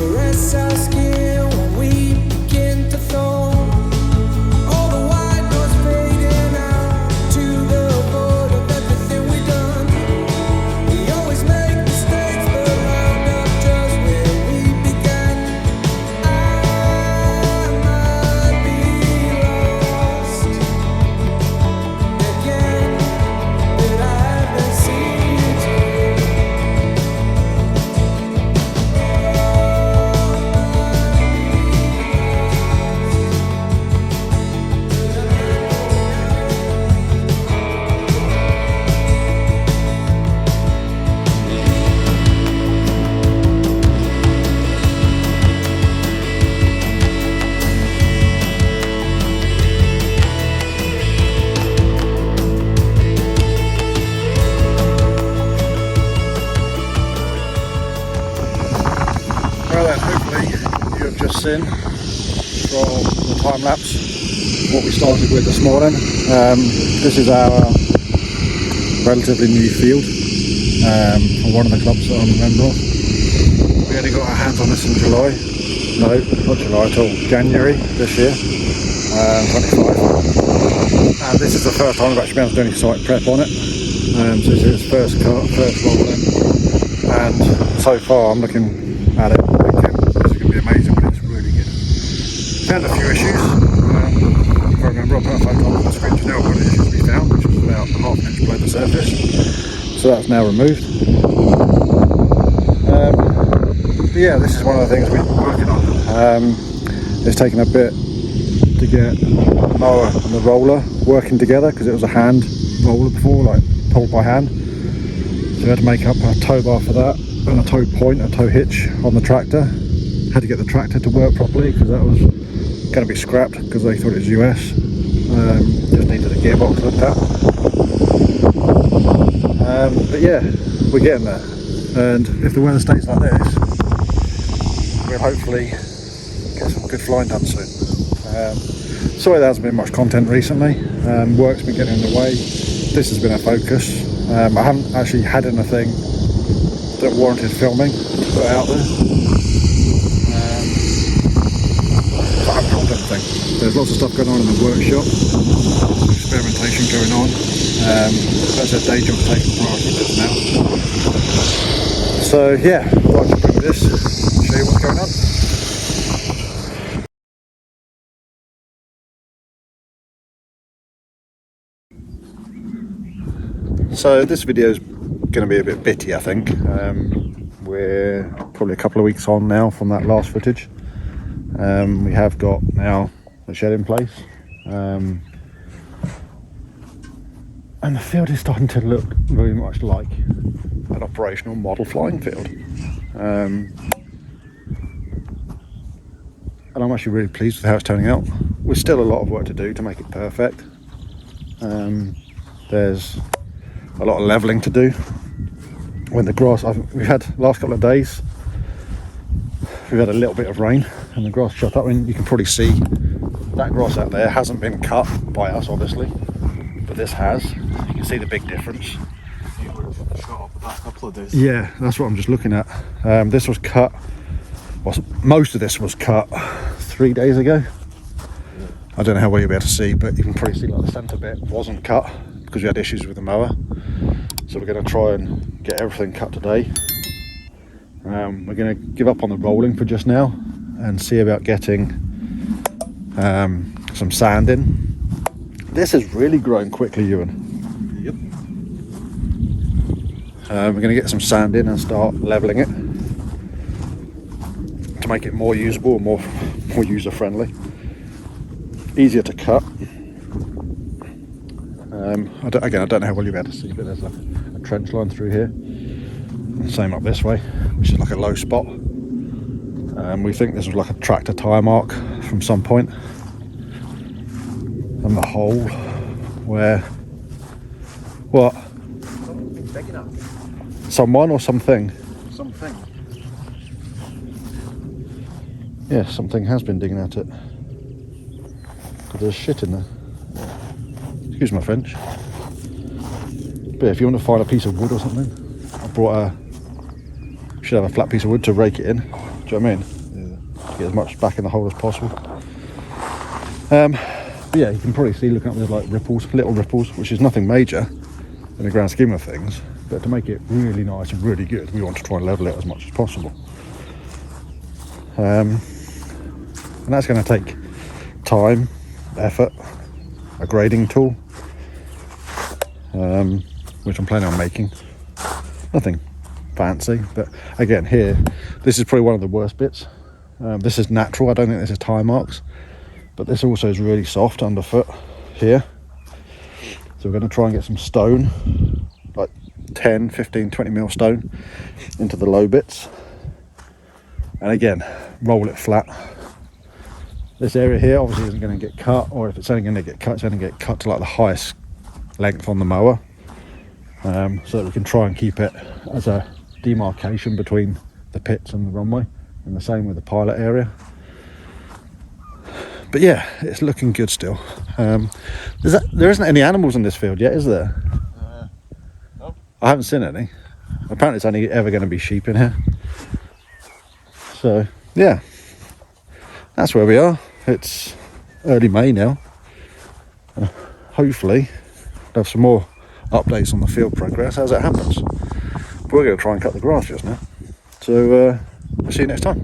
caress our skin when we begin to thaw. All the white noise fading out to the void of everything we've done. We always make mistakes, but round up just where we began. I might be lost again, but I haven't seen you too. Well then, hopefully you have just seen from the time lapse what we started with this morning. This is our relatively new field for one of the clubs that I'm a member of. We only got our hands on this in July. No, not July at all, January this year, 25. And this is the first time I've actually been able to do any site prep on it. So this is first cut, first rolling, and so far I'm looking at it thinking this is going to be amazing, but it's really good. Found a few issues. If I remember, I put a photo on the screen just now of what issues we found, which was about half an inch below the surface. So that's now removed. But yeah, this is one of the things we've been working on. It's taken a bit to get the mower and the roller working together because it was a hand roller before, like pulled by hand. So we had to make up a tow bar for that and a tow point, a tow hitch on the tractor. Had to get the tractor to work properly because that was going to be scrapped because they thought it was US. Just needed a gearbox looked at. But yeah, we're getting there. And if the weather stays like this, we'll hopefully get some good flying done soon. Sorry there hasn't been much content recently. Work's been getting in the way. This has been our focus. I haven't actually had anything that warranted filming to put out there. But I haven't filmed anything. There's lots of stuff going on in the workshop, experimentation going on. That's a day job taking priority just now. So yeah, I'd like to bring this, show you what's going on. So this video is going to be a bit bitty, I think. We're probably a couple of weeks on now from that last footage. We have got now the shed in place, and the field is starting to look very much like an operational model flying field. And I'm actually really pleased with how it's turning out. There's still a lot of work to do to make it perfect. There's a lot of levelling to do. When the grass, we've had last couple of days, we've had a little bit of rain and the grass shot up. I mean, you can probably see that grass out there hasn't been cut by us, obviously, but this has. You can see the big difference. Yeah, that's what I'm just looking at. This was cut, well, most of this was cut 3 days ago. I don't know how well you'll be able to see, but you can probably see like the centre bit wasn't cut because we had issues with the mower. So we're going to try and get everything cut today. We're going to give up on the rolling for just now and see about getting some sand in. This has really grown quickly, Ewan. Yep. We're going to get some sand in and start levelling it to make it more usable, more user friendly, easier to cut. I don't know how well you'll be able to see, but there's a trench line through here. Same up this way, which is like a low spot. We think this was like a tractor tyre mark from some point. And the hole where... What? Something's digging up. Someone or something? Something. Yeah, something has been digging at it. Because there's shit in there. Excuse my French. But if you want to find a piece of wood or something, I brought should have a flat piece of wood to rake it in. Do you know what I mean? To get as much back in the hole as possible. But yeah, you can probably see looking up there's like ripples, little ripples, which is nothing major in the grand scheme of things. But to make it really nice and really good, we want to try and level it as much as possible. And that's going to take time, effort, a grading tool, which I'm planning on making. Nothing fancy, but again, here, this is probably one of the worst bits. This is natural, I don't think this is tire marks, but this also is really soft underfoot here. So we're going to try and get some stone, like 10, 15, 20 mil stone into the low bits. And again, roll it flat. This area here obviously isn't going to get cut, or if it's only going to get cut, it's only going to get cut to like the highest length on the mower, so that we can try and keep it as a demarcation between the pits and the runway, and the same with the pilot area. But yeah, it's looking good still. There isn't any animals in this field yet, is there? No. I haven't seen any. Apparently it's only ever going to be sheep in here. So yeah, that's where we are. It's early May now. Hopefully we'll have some more updates on the field progress as it happens. But we're going to try and cut the grass just now. So I'll see you next time.